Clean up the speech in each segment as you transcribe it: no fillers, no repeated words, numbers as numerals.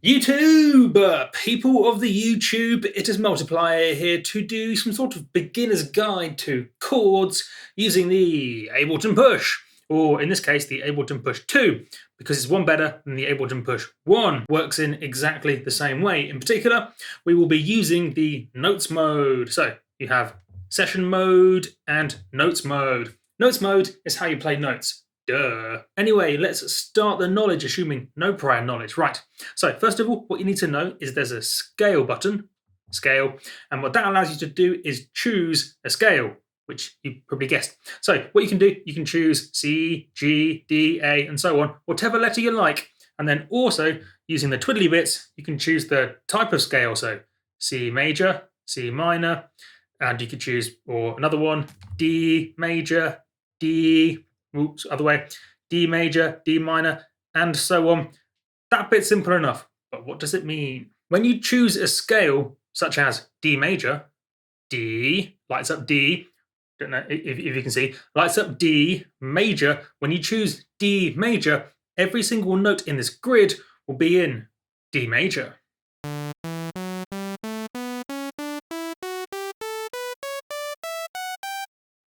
YouTube! People of the YouTube, it is Multiplier here to do some sort of beginner's guide to chords using the Ableton Push, or in this case, the Ableton Push 2, because it's one better than the Ableton Push 1. Works in exactly the same way. In particular, we will be using the notes mode. So you have session mode and notes mode. Notes mode is how you play notes. Duh. Anyway, let's start the knowledge, assuming no prior knowledge. Right, so first of all, what you need to know is there's a scale button, scale, and what that allows you to do is choose a scale, which you probably guessed. So what you can do, you can choose C, G, D, A, and so on, whatever letter you like. And then also, using the twiddly bits, you can choose the type of scale, so C major, C minor, and you could choose, or another one, D major, D, oops, other way, D major, D minor, and so on. That bit's simple enough, but what does it mean? When you choose a scale such as D major, D lights up D, don't know if you can see, lights up D major. When you choose D major, every single note in this grid will be in D major.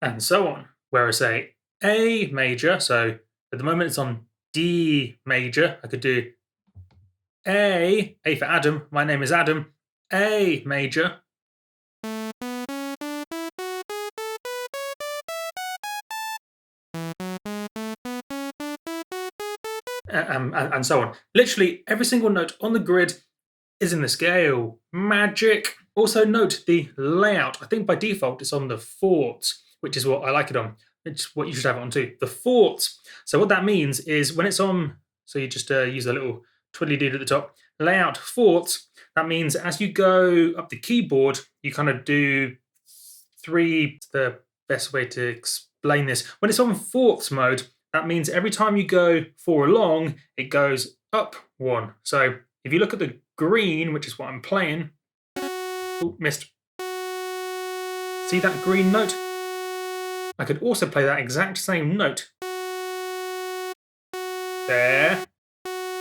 And so on. Whereas say A major, so at the moment it's on D major, I could do A for Adam, my name is Adam, A major. And so on. Literally every single note on the grid is in the scale. Magic. Also note the layout. I think by default it's on the fourths, which is what I like it on. It's what you should have it on too, the fourths. So what that means is when it's on, so you just use a little twiddly doo at the top, layout fourths, that means as you go up the keyboard, you kind of do three, the best way to explain this. When it's on fourths mode, that means every time you go 4 along, it goes up 1. So if you look at the green, which is what I'm playing, oh, missed. See that green note? I could also play that exact same note. There,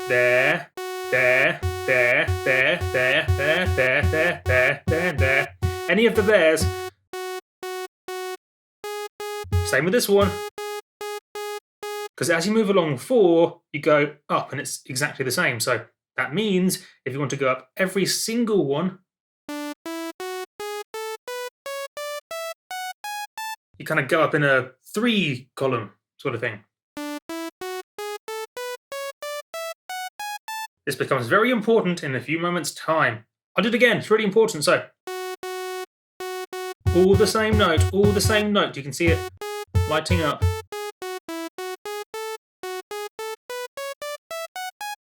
there, there, there, there, there, there, there, there, there, there, there. Any of the there's. Same with this one. Because as you move along 4, you go up and it's exactly the same. So that means if you want to go up every single one, you kind of go up in a 3 column sort of thing. This becomes very important in a few moments' time. I'll do it again, it's really important. So, all the same note, all the same note. You can see it lighting up.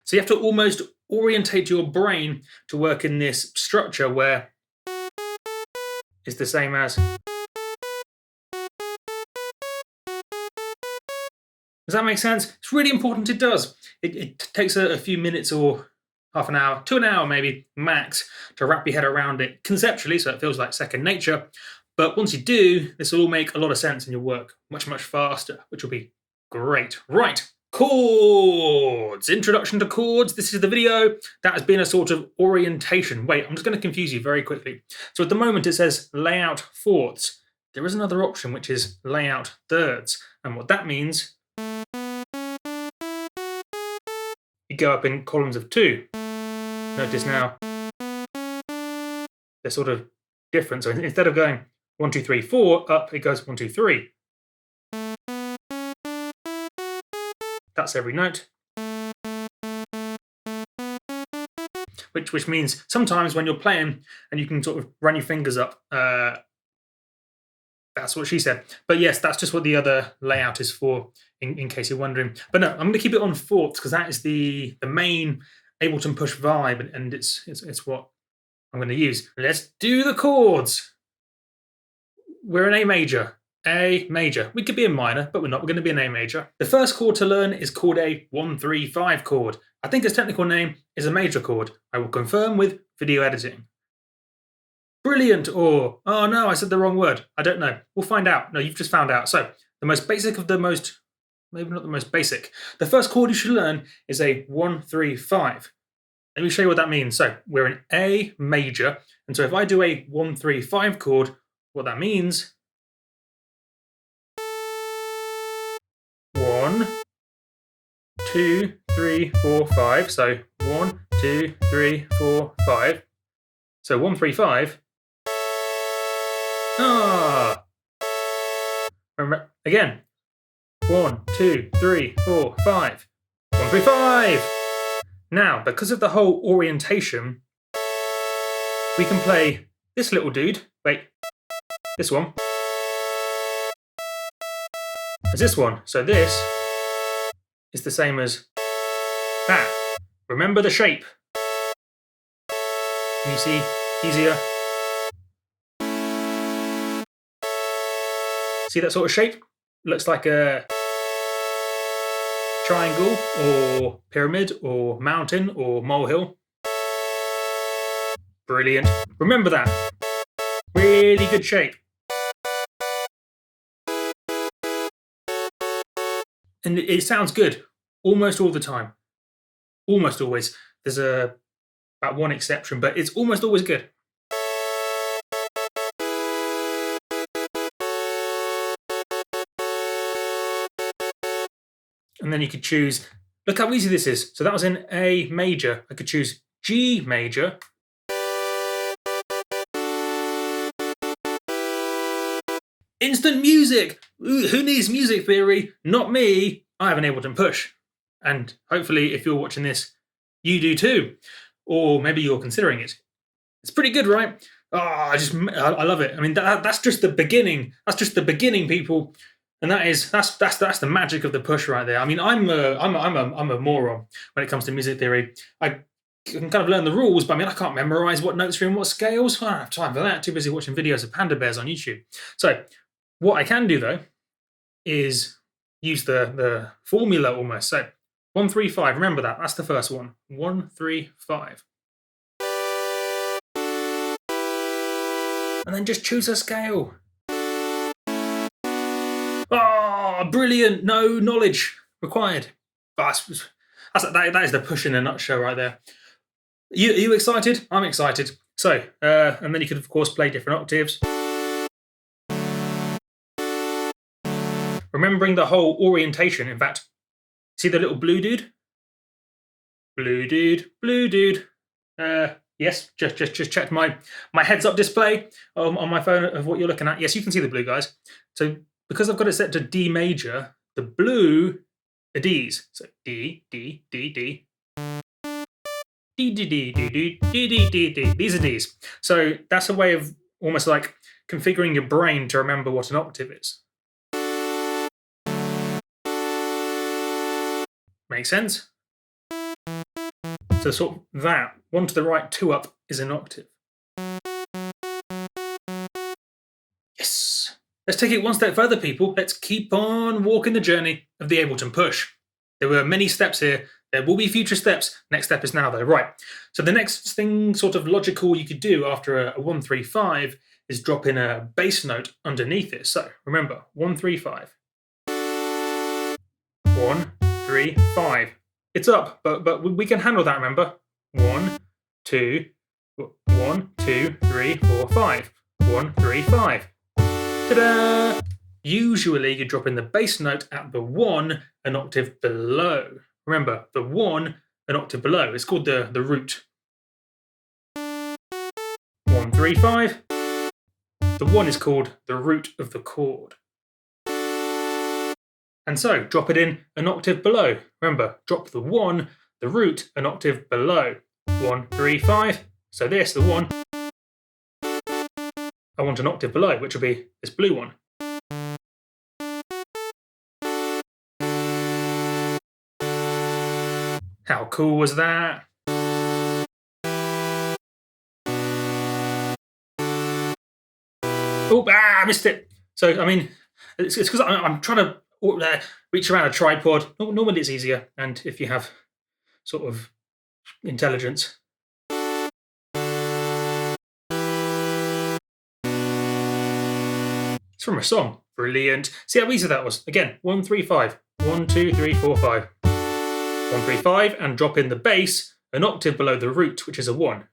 So you have to almost orientate your brain to work in this structure where it's the same as. Does that make sense? It's really important it does. It takes a few minutes or half an hour to an hour maybe max to wrap your head around it conceptually, so it feels like second nature. But once you do, this will all make a lot of sense and you'll work much, much faster, which will be great. Right, chords. Introduction to chords. This is the video that has been a sort of orientation. Wait, I'm just going to confuse you very quickly. So at the moment it says layout fourths. There is another option which is layout thirds. And what that means, you go up in columns of 2. Notice now they're sort of different. So instead of going 1, 2, 3, 4 up, it goes 1, 2, 3. That's every note. Which means sometimes when you're playing and you can sort of run your fingers up, that's what she said. But yes, that's just what the other layout is for, in case you're wondering. But no, I'm going to keep it on fourths because that is the main Ableton Push vibe, and it's what I'm going to use. Let's do the chords. We're in A major. A major. We could be in minor, but we're not. We're going to be in A major. The first chord to learn is called a 1-3-5 chord. I think its technical name is a major chord. I will confirm with video editing. Brilliant, or, oh no, I said the wrong word. I don't know. We'll find out. No, you've just found out. So, the most basic of the most, maybe not the most basic. The first chord you should learn is a 1-3-5. Let me show you what that means. So we're in A major, and so if I do a 1, 3, 5 chord, what that means, 1, 2, 3, 4, 5. So 1, 2, 3, 4, 5. So 1, 3, 5. Remember, again. 1, 2, 3, 4, 5. 1, 3, 5. Now, because of the whole orientation, we can play this little dude. Wait, this one. As this one. So this is the same as that. Remember the shape. Can you see? Easier. See that sort of shape? Looks like a triangle or pyramid or mountain or molehill. Brilliant. Remember that. Really good shape. And it sounds good almost all the time. Almost always. There's about one exception, but it's almost always good. And then you could choose, look how easy this is. So that was in A major. I could choose G major. Instant music! Ooh, who needs music theory? Not me. I have an Ableton Push. And hopefully if you're watching this, you do too. Or maybe you're considering it. It's pretty good, right? Oh, I love it. I mean, that's just the beginning. That's just the beginning, people. And that's the magic of the Push right there. I mean, I'm a moron when it comes to music theory. I can kind of learn the rules, but I mean, I can't memorize what notes are in what scales. I don't have time for that. Too busy watching videos of panda bears on YouTube. So what I can do though is use the formula almost. So 1, 3, 5. Remember that. That's the first one. 1, 3, 5. And then just choose a scale. Oh, brilliant. No knowledge required. That is the Push in a nutshell right there. Are you excited? I'm excited. So, and then you could, of course, play different octaves. Remembering the whole orientation. In fact, see the little blue dude? Blue dude, blue dude. Yes, just checked my heads-up display on my phone of what you're looking at. Yes, you can see the blue, guys. So because I've got it set to D major, the blue are Ds. So D, D, D, D. D, D, D, D, D, D, D, D, D. These are Ds. So that's a way of almost like configuring your brain to remember what an octave is. Make sense? So sort of that, 1 to the right, 2 up is an octave. Yes! Let's take it one step further, people. Let's keep on walking the journey of the Ableton Push. There were many steps here. There will be future steps. Next step is now, though. Right. So the next thing, sort of logical, you could do after a 1, 3, 5 is drop in a bass note underneath it. So remember, 1, 3, 5. 1, 3, 5. It's up, but we can handle that, remember? 1, 2, 1, 2, 3, 4, 5. 1, 3, 5. Ta-da! Usually you drop in the bass note at the 1 an octave below. Remember, the 1 an octave below. It's called the root. 1, 3, 5. The 1 is called the root of the chord. And so, drop it in an octave below. Remember, drop the 1, the root, an octave below. 1, 3, 5. So this, the 1, I want an octave below, which will be this blue one. How cool was that? Oh, I missed it. So, I mean, it's because I'm trying to reach around a tripod. Normally it's easier, and if you have sort of intelligence. It's from a song. Brilliant. See how easy that was? Again, 1, 3, 5. 1, 2, 3, 4, 5. 1, 3, 5, and drop in the bass an octave below the root, which is a 1.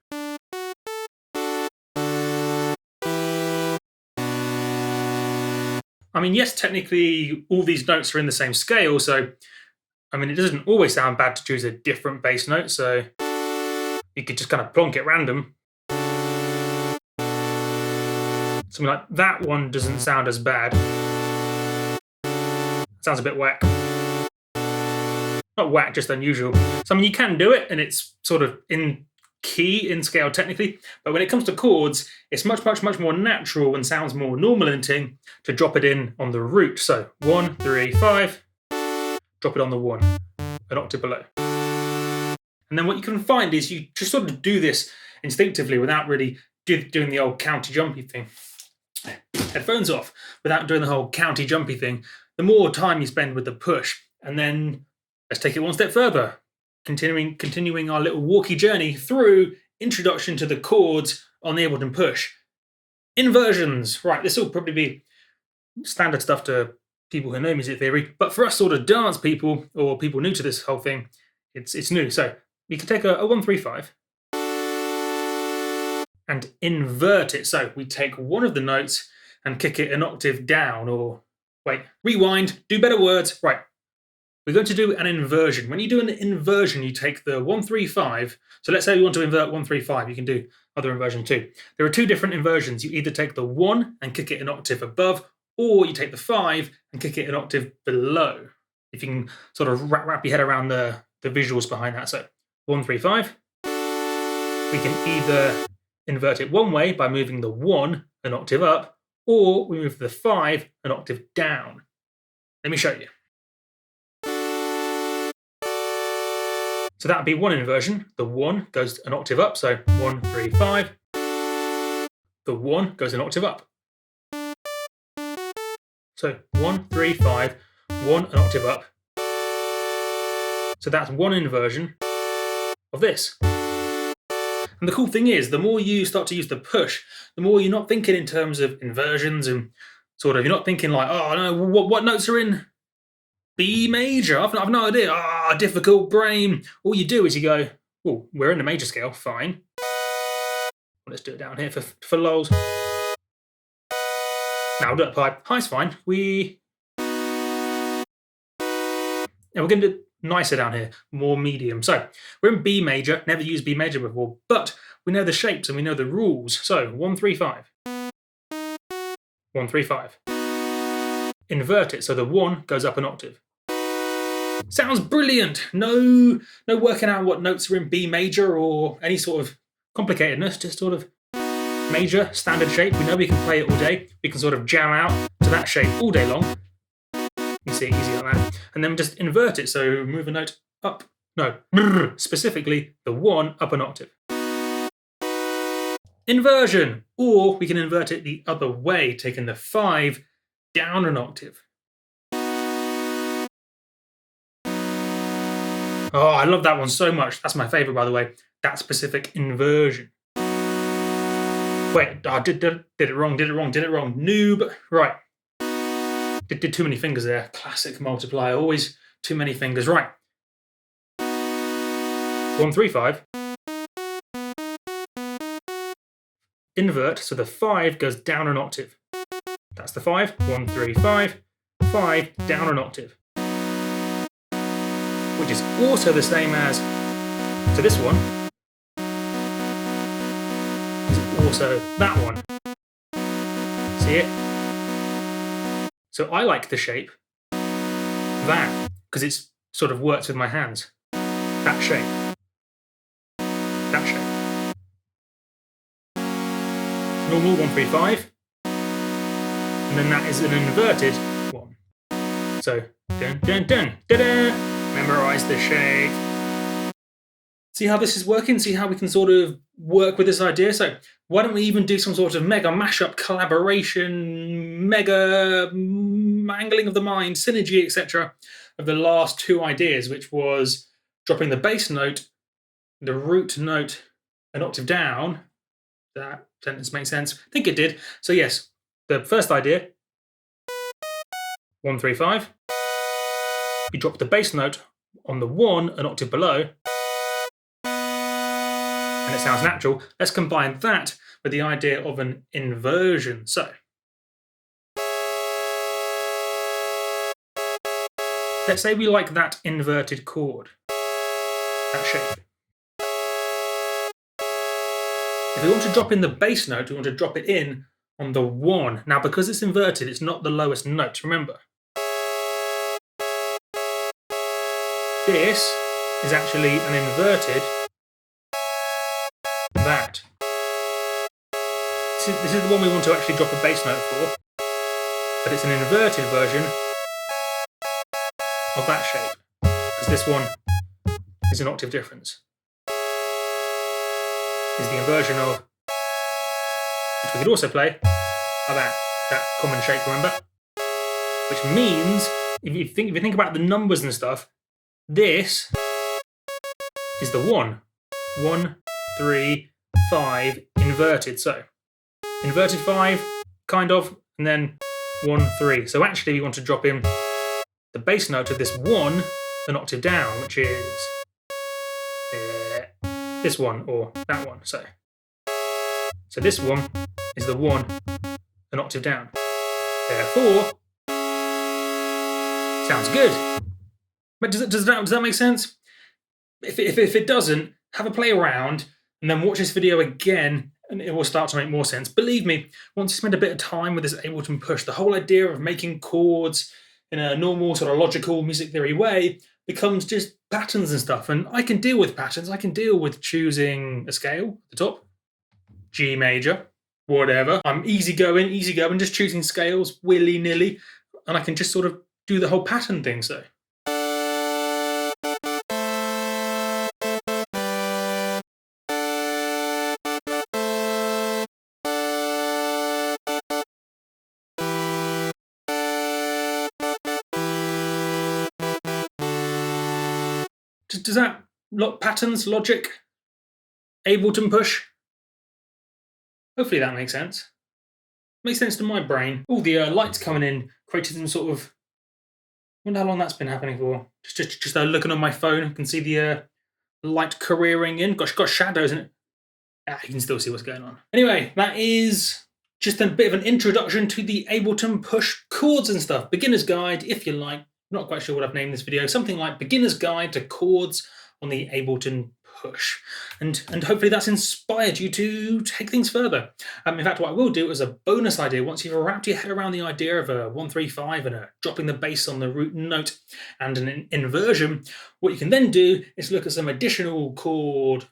I mean, yes, technically all these notes are in the same scale, so I mean, it doesn't always sound bad to choose a different bass note, so you could just kind of plonk it random. Something like that one doesn't sound as bad. It sounds a bit whack. Not whack, just unusual. So I mean, you can do it, and it's sort of in key, in scale technically, but when it comes to chords, it's much more natural and sounds more normal in ting to drop it in on the root. So 1, 3, 5, drop it on the 1, an octave below. And then what you can find is you just sort of do this instinctively without really doing the old county jumpy thing. Headphones off, without doing the whole county jumpy thing. The more time you spend with the push, and then let's take it one step further. Continuing our little walkie journey through introduction to the chords on the Ableton push. Inversions, right, this will probably be standard stuff to people who know music theory, but for us sort of dance people, or people new to this whole thing, it's new. So we can take a 1, 3, 5 and invert it. So we take one of the notes and kick it an octave down, or wait, rewind, do better words. Right, we're going to do an inversion. When you do an inversion, you take the 1, 3, 5. So let's say you want to invert 1, 3, 5. You can do other inversion too. There are two different inversions. You either take the 1 and kick it an octave above, or you take the 5 and kick it an octave below. If you can sort of wrap your head around the visuals behind that. So 1, 3, 5. We can either invert it one way by moving the 1 an octave up, or we move the 5 an octave down. Let me show you. So that would be one inversion. The 1 goes an octave up, so 1, 3, 5. The 1 goes an octave up. So 1, 3, 5, 1 an octave up. So that's one inversion of this. And the cool thing is, the more you start to use the push, the more you're not thinking in terms of inversions and sort of, you're not thinking like, oh no, what notes are in B major? I've no idea. Difficult brain. All you do is you go, oh, we're in the major scale, fine. Let's do it down here for lols. Now do it pipe. High's fine. We're going to do it nicer down here, more medium. So we're in B major, never used B major before, but we know the shapes and we know the rules. So 1, 3, 5. 1, 3, 5. Invert it so the 1 goes up an octave. Sounds brilliant. No working out what notes are in B major or any sort of complicatedness, just sort of major, standard shape. We know we can play it all day. We can sort of jam out to that shape all day long. You see it easy like that. And then just invert it, so move a note up. No, specifically the 1 up an octave. Inversion, or we can invert it the other way, taking the 5 down an octave. Oh, I love that one so much. That's my favorite, by the way. That specific inversion. Wait, did it wrong, noob. Right. Did too many fingers there. Classic multiplier, always too many fingers. Right. 1, 3, 5. Invert, so the 5 goes down an octave. That's the 5. 1, 3, 5. 5 down an octave. Which is also the same as, so this one is also that one. See it? So I like the shape that, because it sort of works with my hands. That shape. That shape. Normal 1, 3, 5. And then that is an inverted 1. So dun dun dun da da. Memorize the shape. See how this is working? See how we can sort of work with this idea? So why don't we even do some sort of mega mashup, collaboration, mega mangling of the mind, synergy, etc. of the last two ideas, which was dropping the bass note, the root note, an octave down. That sentence makes sense. I think it did. So yes, the first idea, 1, 3, 5. You drop the bass note on the 1 an octave below. and it sounds natural. Let's combine that with the idea of an inversion. So let's say we like that inverted chord, that shape. If we want to drop in the bass note, we want to drop it in on the 1. Now, because it's inverted, it's not the lowest note, remember. This is actually an inverted that. This is the one we want to actually drop a bass note for, but it's an inverted version of that shape, because this one is an octave difference. Is the inversion of, which we could also play, of that common shape, remember? Which means, if you think about the numbers and stuff, this is the 1. 1, 3, 5, inverted. So, inverted 5, kind of, and then 1, 3. So actually we want to drop in the bass note of this 1 an octave down, which is this one or that one. So this one is the 1 an octave down. Therefore, sounds good. But does that make sense? If it doesn't, have a play around and then watch this video again and it will start to make more sense. Believe me, once you spend a bit of time with this Ableton Push, the whole idea of making chords in a normal sort of logical music theory way becomes just patterns and stuff. And I can deal with patterns. I can deal with choosing a scale at the top, G major, whatever. I'm easygoing, just choosing scales willy-nilly, and I can just sort of do the whole pattern thing. So. Does that patterns, logic, Ableton Push? Hopefully that makes sense. Makes sense to my brain. All the lights coming in created some sort of. I wonder how long that's been happening for. Just looking on my phone, I can see the light careering in. Got shadows in it. You can still see what's going on. Anyway, that is just a bit of an introduction to the Ableton Push chords and stuff. Beginner's guide, if you like. Not quite sure what I've named this video. Something like Beginner's Guide to Chords on the Ableton Push. And hopefully that's inspired you to take things further. In fact, what I will do as a bonus idea, once you've wrapped your head around the idea of a 1-3-5 and dropping the bass on the root note and an inversion, what you can then do is look at some additional chord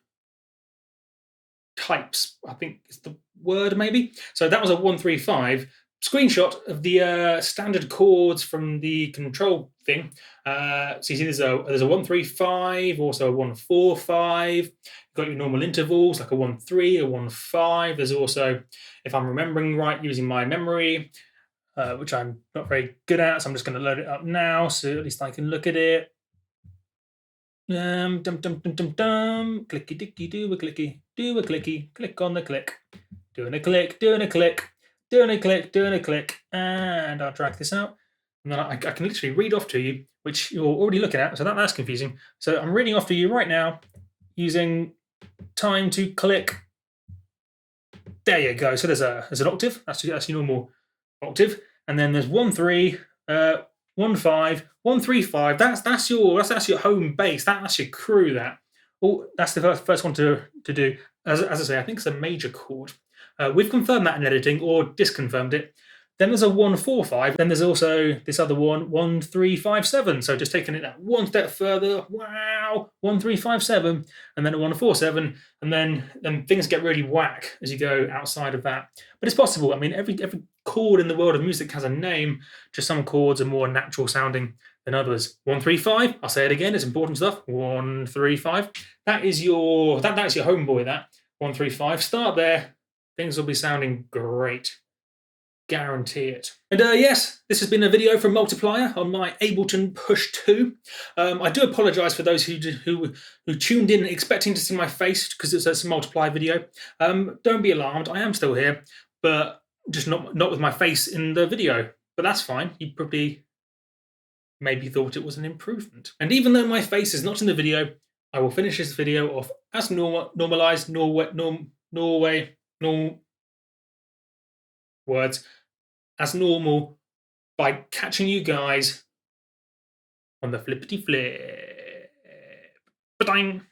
types, I think is the word maybe. So that was a 1-3-5. Screenshot of the standard chords from the control thing. So you see there's a 1-3-5, also a 1-4-5. You've got your normal intervals like a 1-3, a 1-5. There's also, if I'm remembering right, using my memory, which I'm not very good at, so I'm just going to load it up now so at least I can look at it. Dum dum dum dum dum. Clicky dicky do a clicky, click on the click, doing a click, doing a click. Doing a click, and I'll drag this out. And then I can literally read off to you, which you're already looking at, so that's confusing. So I'm reading off to you right now using time to click. There you go. So there's an octave. That's your normal octave. And then there's 1-3, 1-5, 1-3-5. That's your home base. That's your crew. That's the first one to do. As I say, I think it's a major chord. We've confirmed that in editing or disconfirmed it. Then there's a 1-4-5. Then there's also this other one, 1-3-5-7. So just taking it that one step further. Wow, 1-3-5-7, and then a 1-4-7, and then things get really whack as you go outside of that. But it's possible. I mean, every chord in the world of music has a name. Just some chords are more natural sounding than others. 1-3-5. I'll say it again. It's important stuff. 1-3-5. That is that's your homeboy. That 1-3-5. Start there. Things will be sounding great. Guarantee it. And yes, this has been a video from Multiplier on my Ableton Push 2. I do apologise for those who tuned in expecting to see my face because it's a Multiplier video. Don't be alarmed, I am still here, but just not with my face in the video. But that's fine. You probably maybe thought it was an improvement. And even though my face is not in the video, I will finish this video off as normalized Norway words as normal by catching you guys on the flippity flip. Ba-dang!